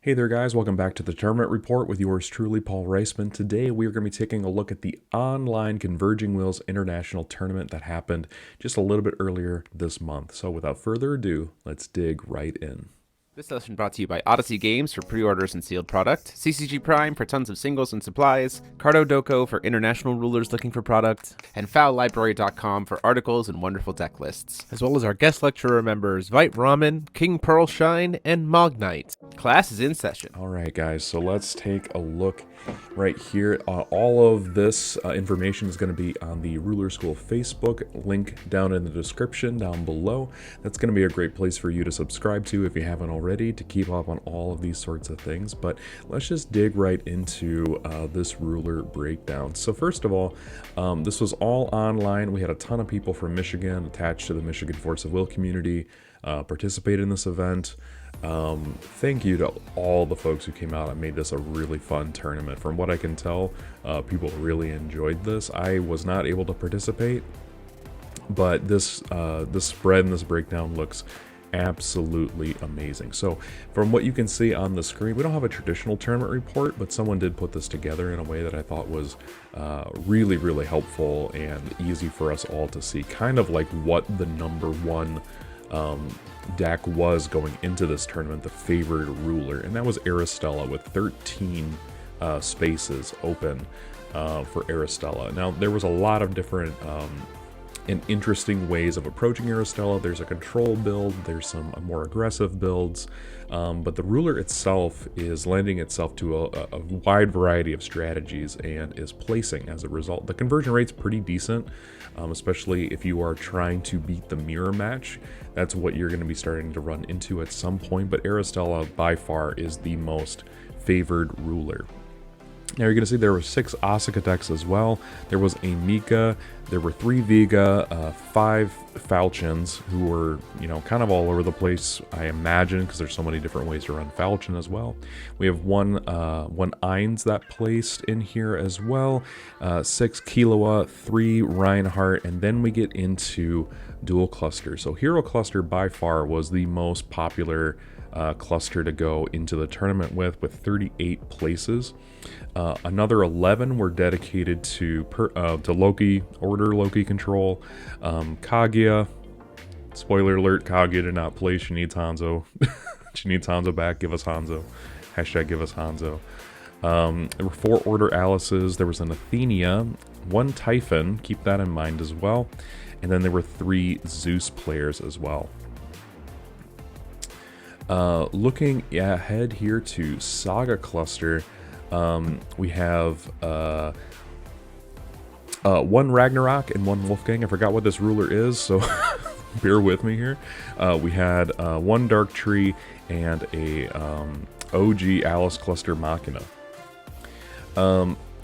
Hey there guys, welcome back to the Tournament Report with yours truly, Paul Reissmann. Today we are going to be taking a look at the online Converging Wills International Tournament that happened just a little bit earlier this month. So without further ado, let's dig right in. This session brought to you by Odyssey Games for pre-orders and sealed product, CCG Prime for tons of singles and supplies, Cardo Doko for international rulers looking for product, and FoulLibrary.com for articles and wonderful deck lists, as well as our guest lecturer members Vite Ramen, King Pearl Shine, and Mognite. Class is in session. All right guys, so let's take a look right here. All of this information is going to be on the Ruler School Facebook, link down in the description down below. That's going to be a great place for you to subscribe to if you haven't already, to keep up on all of these sorts of things. But let's just dig right into this ruler breakdown. So first of all, this was all online. We had a ton of people from Michigan attached to the Michigan Force of Will community participate in this event. Thank you to all the folks who came out and made this a really fun tournament. From what I can tell, people really enjoyed this. I was not able to participate, but this spread and this breakdown looks absolutely amazing. So from what you can see on the screen, we don't have a traditional tournament report, but someone did put this together in a way that I thought was really helpful and easy for us all to see, kind of like what the number one deck was going into this tournament, the favored ruler, and that was Aristella with 13 spaces open for Aristella. Now there was a lot of different and interesting ways of approaching Aristella. There's a control build, there's some more aggressive builds, but the ruler itself is lending itself to a wide variety of strategies and is placing as a result. The conversion rate's pretty decent, especially if you are trying to beat the mirror match. That's what you're going to be starting to run into at some point, but Aristella by far is the most favored ruler. Now you're going to see there were 6 Asuka decks as well. There was a Mika, there were 3 Vega, 5 Falchions, who were, kind of all over the place, I imagine, because there's so many different ways to run Falchion as well. We have one Ainz that placed in here as well, 6 Killua, 3 Reinhardt, and then we get into dual cluster. So Hero Cluster by far was the most popular cluster to go into the tournament with 38 places. Another 11 were dedicated to Loki, Order Loki control. Kaguya, spoiler alert, Kaguya did not play. She needs Hanzo. She needs Hanzo back. Give us Hanzo. Hashtag give us Hanzo. There were 4 Order Alices. There was an Athenia, 1 Typhon, keep that in mind as well. And then there were 3 Zeus players as well. Looking ahead here to Saga Cluster, we have 1 Ragnarok and 1 Wolfgang. I forgot what this ruler is, so bear with me here. We had 1 Dark Tree and a OG Alice Cluster Machina.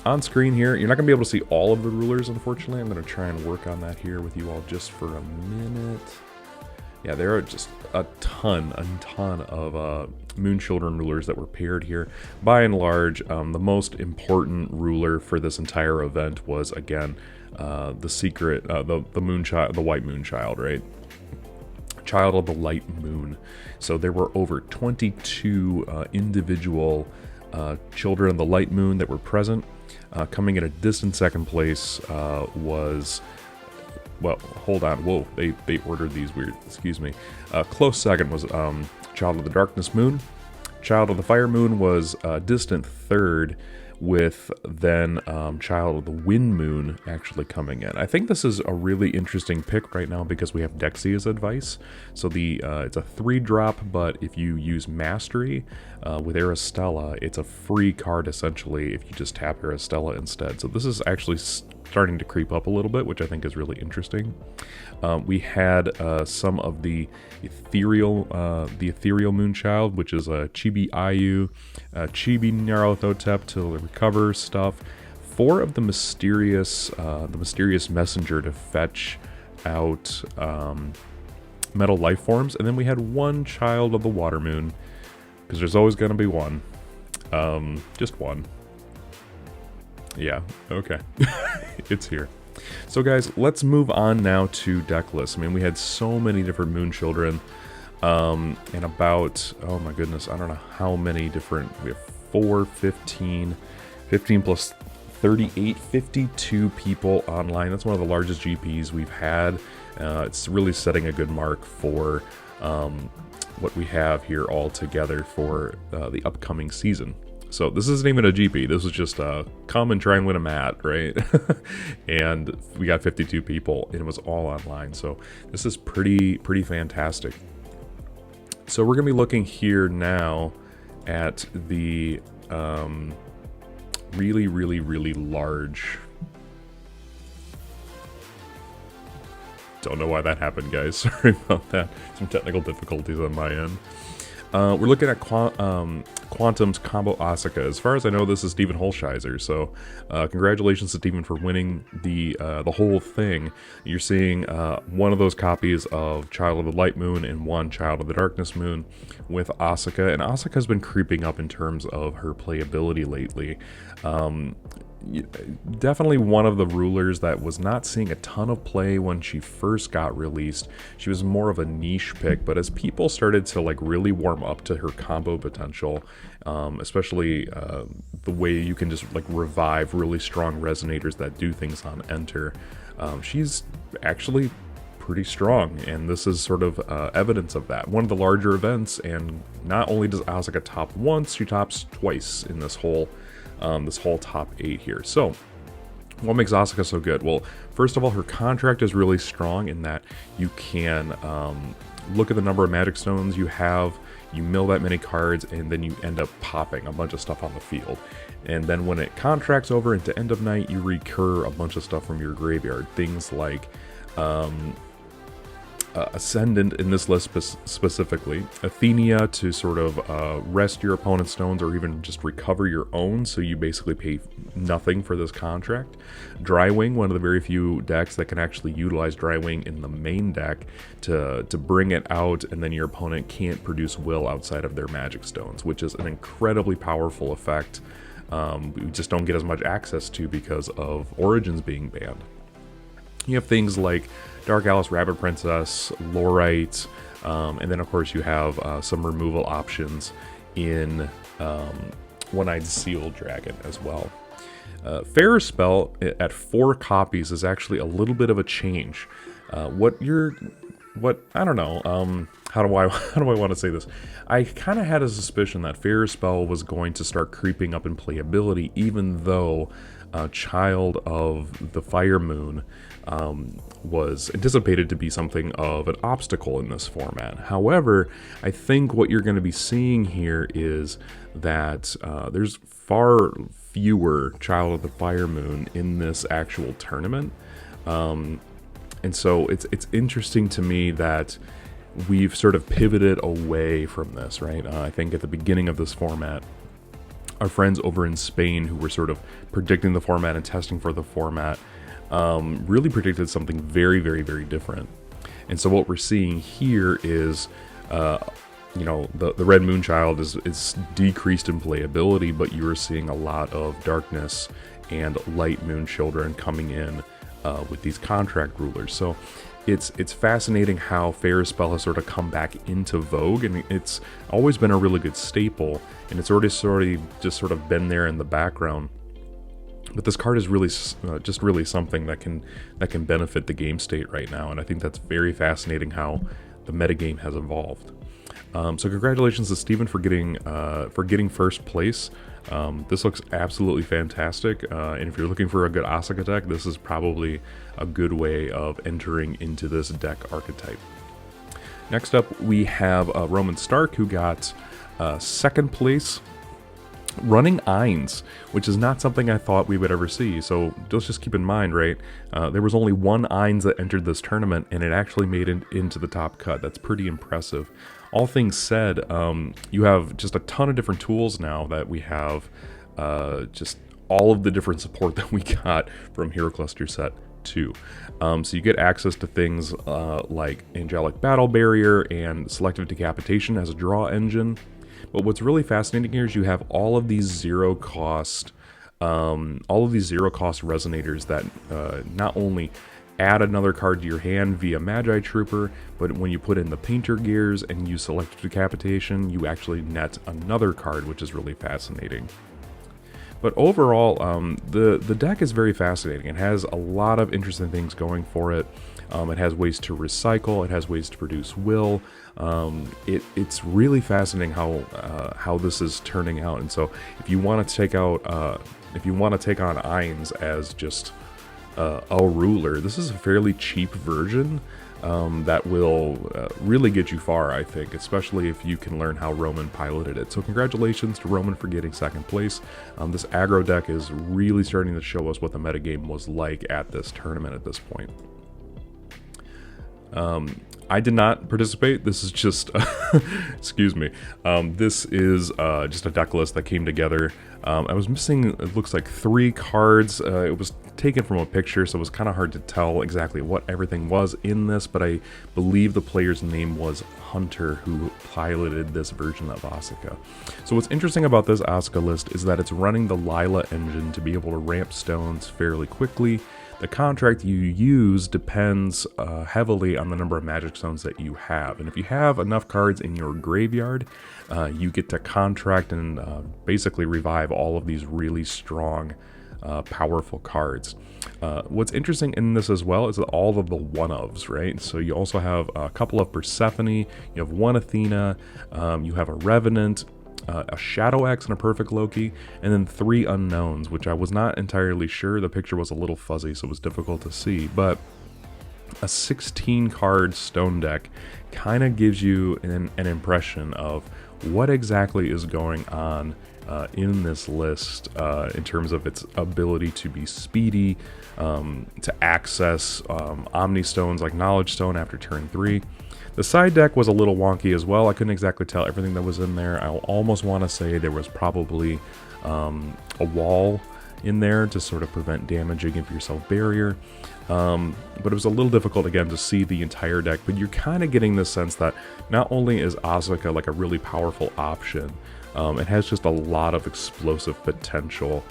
On screen here, you're not going to be able to see all of the rulers, unfortunately. I'm going to try and work on that here with you all just for a minute. Yeah, there are just a ton of Moon Children rulers that were paired here. By and large, the most important ruler for this entire event was, again, the secret, the moon child, the white moon child, right? Child of the light moon. So there were over 22 individual children of the light moon that were present. Coming in a distant second place was... Well, hold on. Whoa, they ordered these weird. Excuse me. Close second was Child of the Darkness Moon. Child of the Fire Moon was distant third, with then Child of the Wind Moon actually coming in. I think this is a really interesting pick right now because we have Dexia's advice. So it's a 3-drop, but if you use Mastery with Aristella, it's a free card essentially if you just tap Aristella instead. So this is actually starting to creep up a little bit, which I think is really interesting. We had some of the ethereal Moonchild, which is a Chibi Ayu, Chibi Nyarlathotep to recover stuff. 4 of the mysterious messenger to fetch out metal life forms, and then we had 1 Child of the Water Moon, because there's always going to be one. Just one. Yeah, okay. It's here. So guys, let's move on now to deck lists. I mean, we had so many different Moon Children. And about, oh my goodness, I don't know how many different, we have 4, 15 plus 38, 52 people online. That's one of the largest GPs we've had. It's really setting a good mark for what we have here all together for the upcoming season. So this isn't even a GP, this was just come and try and win a mat, right? And we got 52 people and it was all online. So this is pretty fantastic. So we're gonna be looking here now at the really large. Don't know why that happened, guys. Sorry about that. Some technical difficulties on my end. We're looking at Quantum's combo Asuka. As far as I know, this is Steven Holsheiser, so congratulations to Steven for winning the whole thing. You're seeing one of those copies of Child of the Light Moon and one Child of the Darkness Moon with Asuka, and Asuka's been creeping up in terms of her playability lately. Definitely one of the rulers that was not seeing a ton of play when she first got released. She was more of a niche pick, but as people started to like really warm up to her combo potential, especially the way you can just like revive really strong resonators that do things on enter, she's actually pretty strong, and this is sort of evidence of that. One of the larger events, and not only does Asuka top once, she tops twice in this whole top 8 here. So what makes Asuka so good? Well, first of all, her contract is really strong in that you can look at the number of magic stones you have, you mill that many cards, and then you end up popping a bunch of stuff on the field. And then when it contracts over into end of night, you recur a bunch of stuff from your graveyard. Things like Ascendant in this list specifically, Athenia to sort of rest your opponent's stones or even just recover your own, so you basically pay nothing for this contract. Drywing, one of the very few decks that can actually utilize Drywing in the main deck to bring it out, and then your opponent can't produce will outside of their magic stones, which is an incredibly powerful effect. We just don't get as much access to because of Origins being banned. You have things like Dark Alice, Rabbit Princess, Lorite, and then of course you have some removal options in One-Eyed Seal Dragon as well. Fair Spell at 4 copies is actually a little bit of a change. I don't know. How do I want to say this? I kind of had a suspicion that Fair Spell was going to start creeping up in playability, even though Child of the Fire Moon was anticipated to be something of an obstacle in this format. However, I think what you're going to be seeing here is that there's far fewer Child of the Fire Moon in this actual tournament. And so it's interesting to me that we've sort of pivoted away from this, right? I think at the beginning of this format, our friends over in Spain who were sort of predicting the format and testing for the format really predicted something very different. And so what we're seeing here is, you know, the Red Moonchild is decreased in playability, but you are seeing a lot of Darkness and Light Moon Children coming in with these contract rulers. So it's fascinating how Fair Spell has sort of come back into vogue, and it's always been a really good staple, and it's already just sort of been there in the background. But this card is really just really something that can benefit the game state right now, and I think that's very fascinating how the metagame has evolved. So congratulations to Steven for getting first place. This looks absolutely fantastic, and if you're looking for a good Asuka deck, this is probably a good way of entering into this deck archetype. Next up, we have Roman Stark, who got second place, running Ainz, which is not something I thought we would ever see. So let's just keep in mind, right, there was only one Ainz that entered this tournament, and it actually made it into the top cut. That's pretty impressive. All things said, you have just a ton of different tools now that we have, just all of the different support that we got from Hero Cluster Set 2. So you get access to things like Angelic Battle Barrier and Selective Decapitation as a draw engine. But what's really fascinating here is you have all of these zero cost resonators that not only add another card to your hand via Magi Trooper, but when you put in the Painter Gears and you select Decapitation, you actually net another card, which is really fascinating. But overall, the deck is very fascinating. It has a lot of interesting things going for it. It has ways to recycle. It has ways to produce will. It's really fascinating how this is turning out. And so, if you want to take out, if you want to take on Ainz as just a ruler, this is a fairly cheap version that will really get you far, I think, especially if you can learn how Roman piloted it. So congratulations to Roman for getting second place. This aggro deck is really starting to show us what the metagame was like at this tournament at this point. I did not participate. This is just, excuse me. This is just a deck list that came together. I was missing, it looks like 3 cards. It was taken from a picture, so it was kind of hard to tell exactly what everything was in this, but I believe the player's name was Hunter, who piloted this version of Asuka. So what's interesting about this Asuka list is that it's running the Lila engine to be able to ramp stones fairly quickly. The contract you use depends heavily on the number of magic stones that you have. And if you have enough cards in your graveyard, you get to contract and basically revive all of these really strong, powerful cards. What's interesting in this as well is that all of the one-ofs, right? So you also have a couple of Persephone, you have one Athena, you have a Revenant, a Shadow Axe and a Perfect Loki, and then 3 unknowns, which I was not entirely sure. The picture was a little fuzzy, so it was difficult to see, but a 16-card stone deck kind of gives you an impression of what exactly is going on in this list in terms of its ability to be speedy, to access Omni Stones like Knowledge Stone after turn 3. The side deck was a little wonky as well. I couldn't exactly tell everything that was in there. I almost want to say there was probably a wall in there to sort of prevent damage and give yourself barrier. But it was a little difficult, again, to see the entire deck. But you're kind of getting the sense that not only is Asuka like a really powerful option, it has just a lot of explosive potential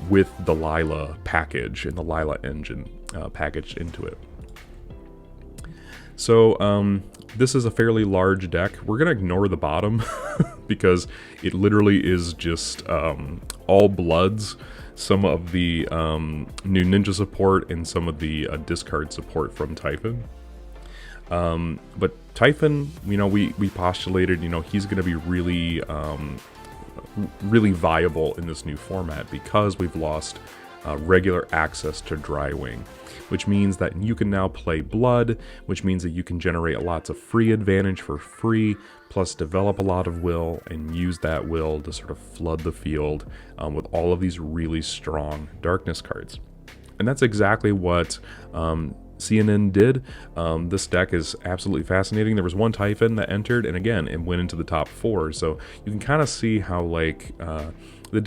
with the Lila package and the Lila engine packaged into it. So this is a fairly large deck. We're going to ignore the bottom because it literally is just all bloods, some of the new ninja support, and some of the discard support from Typhon. But Typhon, you know, we postulated, you know, he's going to be really, really viable in this new format because we've lost regular access to Drywing, which means that you can now play Blood, which means that you can generate lots of free advantage for free, plus develop a lot of will and use that will to sort of flood the field with all of these really strong darkness cards. And that's exactly what CNN did. This deck is absolutely fascinating. There was one Typhon that entered, and again, it went into the top 4. So you can kind of see how, like, the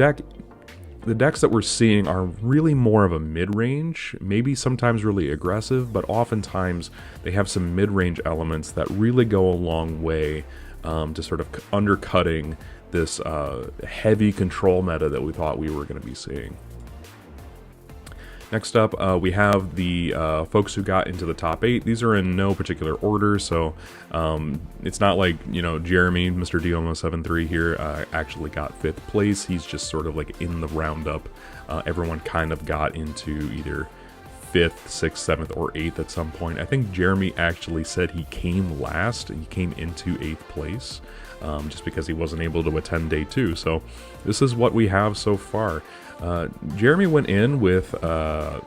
decks that we're seeing are really more of a mid-range, maybe sometimes really aggressive, but oftentimes they have some mid-range elements that really go a long way to sort of undercutting this heavy control meta that we thought we were going to be seeing. Next up, we have the folks who got into the top 8. These are in no particular order, so it's not like, you know, Jeremy, Mr. Diomo73 here, actually got 5th place. He's just sort of like in the roundup. Everyone kind of got into either 5th, 6th, 7th, or 8th at some point. I think Jeremy actually said he came last. He came into 8th place just because he wasn't able to attend day 2. So this is what we have so far. Jeremy went in with a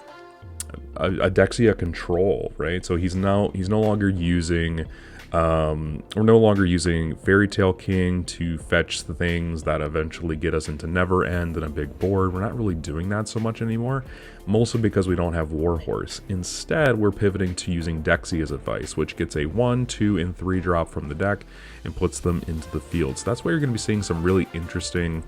Dexia control, right? So he's no longer using Fairy Tale King to fetch the things that eventually get us into Never End and a big board. We're not really doing that so much anymore, mostly because we don't have Warhorse. Instead, we're pivoting to using Dexia's advice, which gets a 1, 2, and 3 drop from the deck and puts them into the field. So that's why you're going to be seeing some really interesting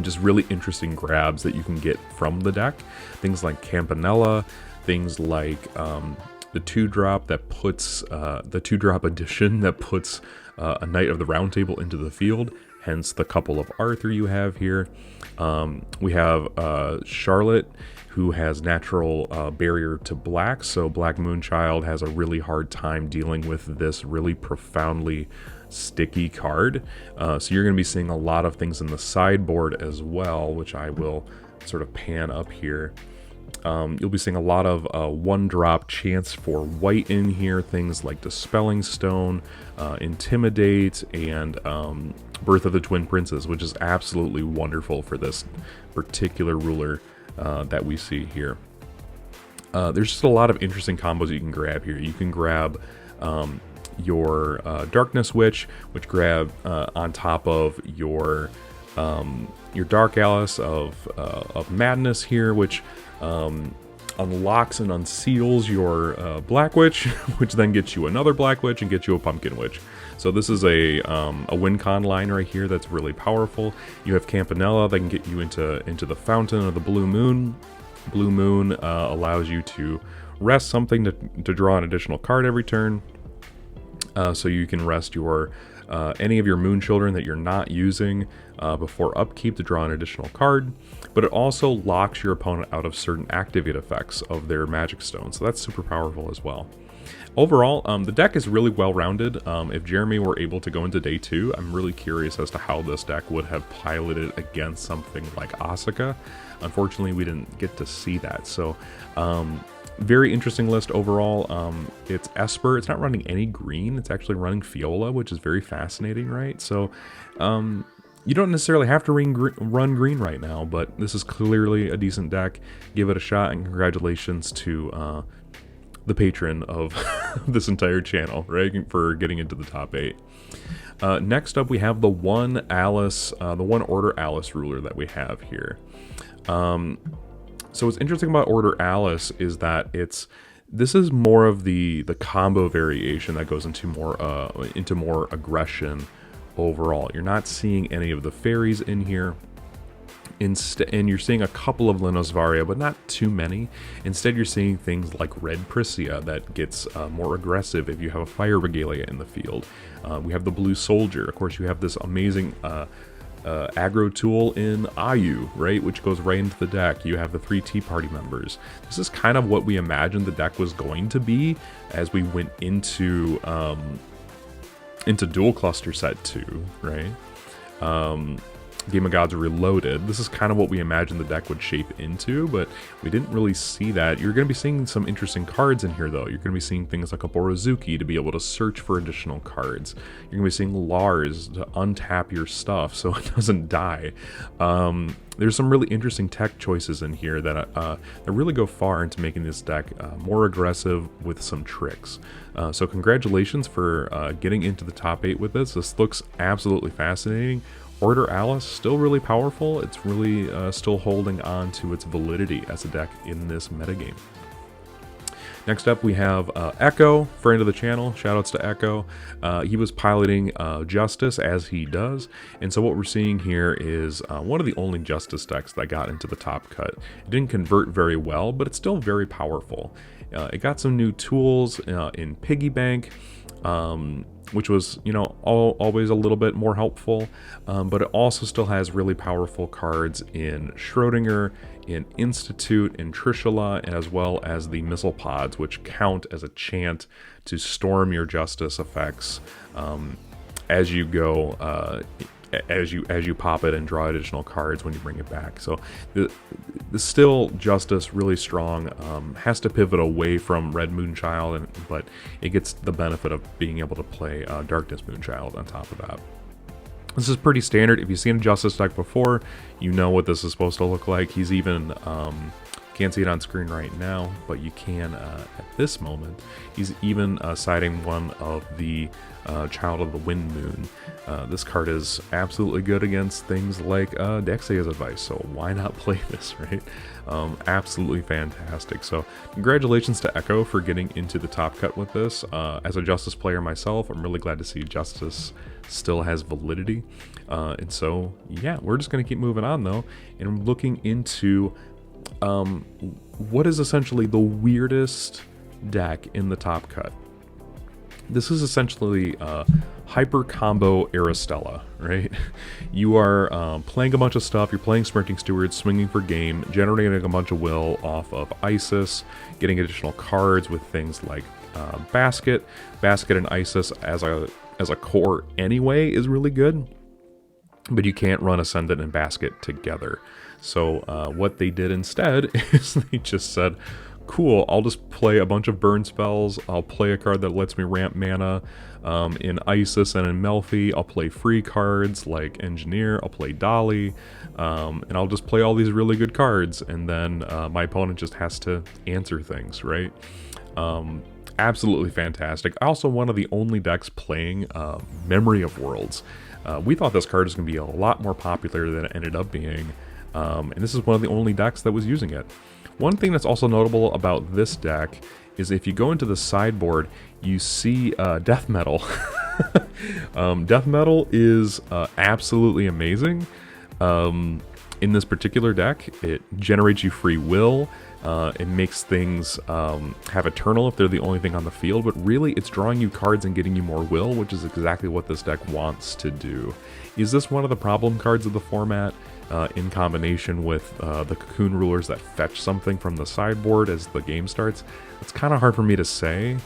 just really interesting grabs that you can get from the deck. Things like Campanella, things like the 2-drop that puts, the 2-drop edition that puts a Knight of the Round Table into the field, hence the couple of Arthur you have here. We have Charlotte, who has natural barrier to black, so Black Moonchild has a really hard time dealing with this really profoundly sticky card. So you're going to be seeing a lot of things in the sideboard as well, which I will sort of pan up here. You'll be seeing a lot of one-drop chance for white in here, things like Dispelling Stone, Intimidate, and Birth of the Twin Princes, which is absolutely wonderful for this particular ruler that we see here. There's just a lot of interesting combos you can grab here. You can grab your Darkness Witch, which grab on top of your Dark Alice of Madness here, which unlocks and unseals your Black Witch, which then gets you another Black Witch and gets you a Pumpkin Witch. So this is a win con line right here that's really powerful. You have Campanella that can get you into the Fountain of the Blue Moon. Blue Moon allows you to rest something to draw an additional card every turn. So you can rest your any of your Moon Children that you're not using before upkeep to draw an additional card, but it also locks your opponent out of certain activate effects of their Magic Stone, so that's super powerful as well. Overall, the deck is really well-rounded. If Jeremy were able to go into day 2, I'm really curious as to how this deck would have piloted against something like Asuka. Unfortunately, we didn't get to see that, so very interesting list overall. It's Esper. It's not running any green. It's actually running Fiola, which is very fascinating, right? So you don't necessarily have to run green right now, but this is clearly a decent deck. Give it a shot, and congratulations to the patron of this entire channel, right, for getting into the top 8. Next up, we have the one Order Alice ruler that we have here. So what's interesting about Order Alice is that this is more of the combo variation that goes into more aggression overall. You're not seeing any of the fairies in here. And you're seeing a couple of Lenosvaria, but not too many. Instead, you're seeing things like Red Priscia that gets more aggressive if you have a Fire Regalia in the field. We have the Blue Soldier. Of course, you have this amazing aggro tool in Ayu, right, which goes right into the deck. You have the 3 Tea Party members. This is kind of what we imagined the deck was going to be as we went into Dual Cluster Set 2, right? Game of Gods Reloaded. This is kind of what we imagined the deck would shape into, but we didn't really see that. You're going to be seeing some interesting cards in here, though. You're going to be seeing things like a Borozuki to be able to search for additional cards. You're going to be seeing Lars to untap your stuff so it doesn't die. There's some really interesting tech choices in here that really go far into making this deck more aggressive with some tricks. So congratulations for getting into the top 8 with this. This looks absolutely fascinating. Order Alice, still really powerful. It's really still holding on to its validity as a deck in this metagame. Next up, we have Echo, friend of the channel. Shoutouts to Echo. He was piloting Justice, as he does. And so what we're seeing here is one of the only Justice decks that got into the top cut. It didn't convert very well, but it's still very powerful. It got some new tools in Piggy Bank, which was, always a little bit more helpful, but it also still has really powerful cards in Schrodinger, in Institute, in Trishula, as well as the Missile Pods, which count as a chant to storm your Justice effects as you go, as you pop it and draw additional cards when you bring it back. So the still Justice really strong, has to pivot away from Red Moonchild, but it gets the benefit of being able to play Darkness Moonchild on top of that. This is pretty standard. If you've seen a Justice deck before, you know what this is supposed to look like. He's even can't see it on screen right now, but you can at this moment. He's even siding one of the Child of the Wind Moon. This card is absolutely good against things like Dexa's Advice, so why not play this, right? Absolutely fantastic. So congratulations to Echo for getting into the top cut with this. As a Justice player myself, I'm really glad to see Justice still has validity. And so, yeah, we're just going to keep moving on, though, and looking into what is essentially the weirdest deck in the top cut. This is essentially Hyper Combo Aristella, right? You are playing a bunch of stuff, you're playing Sprinting Stewards, swinging for game, generating a bunch of will off of Isis, getting additional cards with things like Basket and Isis as a core anyway is really good, but you can't run Ascendant and Basket together. So what they did instead is they just said, cool, I'll just play a bunch of burn spells, I'll play a card that lets me ramp mana in Isis and in Melfi, I'll play free cards like Engineer, I'll play Dolly, and I'll just play all these really good cards, and then my opponent just has to answer things, right? Absolutely fantastic. Also one of the only decks playing Memory of Worlds. We thought this card was going to be a lot more popular than it ended up being, and this is one of the only decks that was using it. One thing that's also notable about this deck is if you go into the sideboard, you see Death Metal. Death Metal is absolutely amazing. In this particular deck, it generates you free will. It makes things have Eternal if they're the only thing on the field, but really it's drawing you cards and getting you more will, which is exactly what this deck wants to do. Is this one of the problem cards of the format? In combination with the Cocoon Rulers that fetch something from the sideboard as the game starts? It's kind of hard for me to say,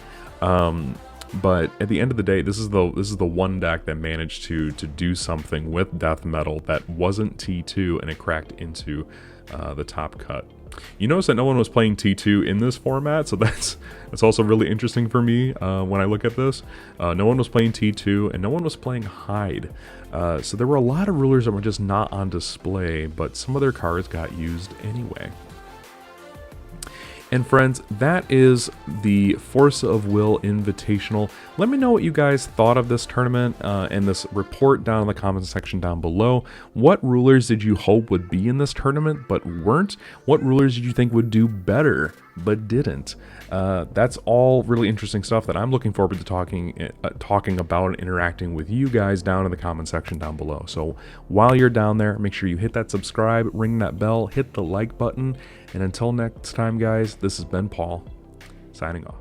but at the end of the day, this is the one deck that managed to do something with Death Metal that wasn't T2 and it cracked into the top cut. You notice that no one was playing T2 in this format, so that's also really interesting for me when I look at this. No one was playing T2, and no one was playing Hide. So there were a lot of rulers that were just not on display, but some of their cards got used anyway. And friends, that is the Force of Will Invitational. Let me know what you guys thought of this tournament and this report down in the comments section down below. What rulers did you hope would be in this tournament but weren't? What rulers did you think would do better but didn't? That's all really interesting stuff that I'm looking forward to talking about and interacting with you guys down in the comment section down below. So while you're down there, make sure you hit that subscribe, ring that bell, hit the like button, and until next time, guys, this has been Paul, signing off.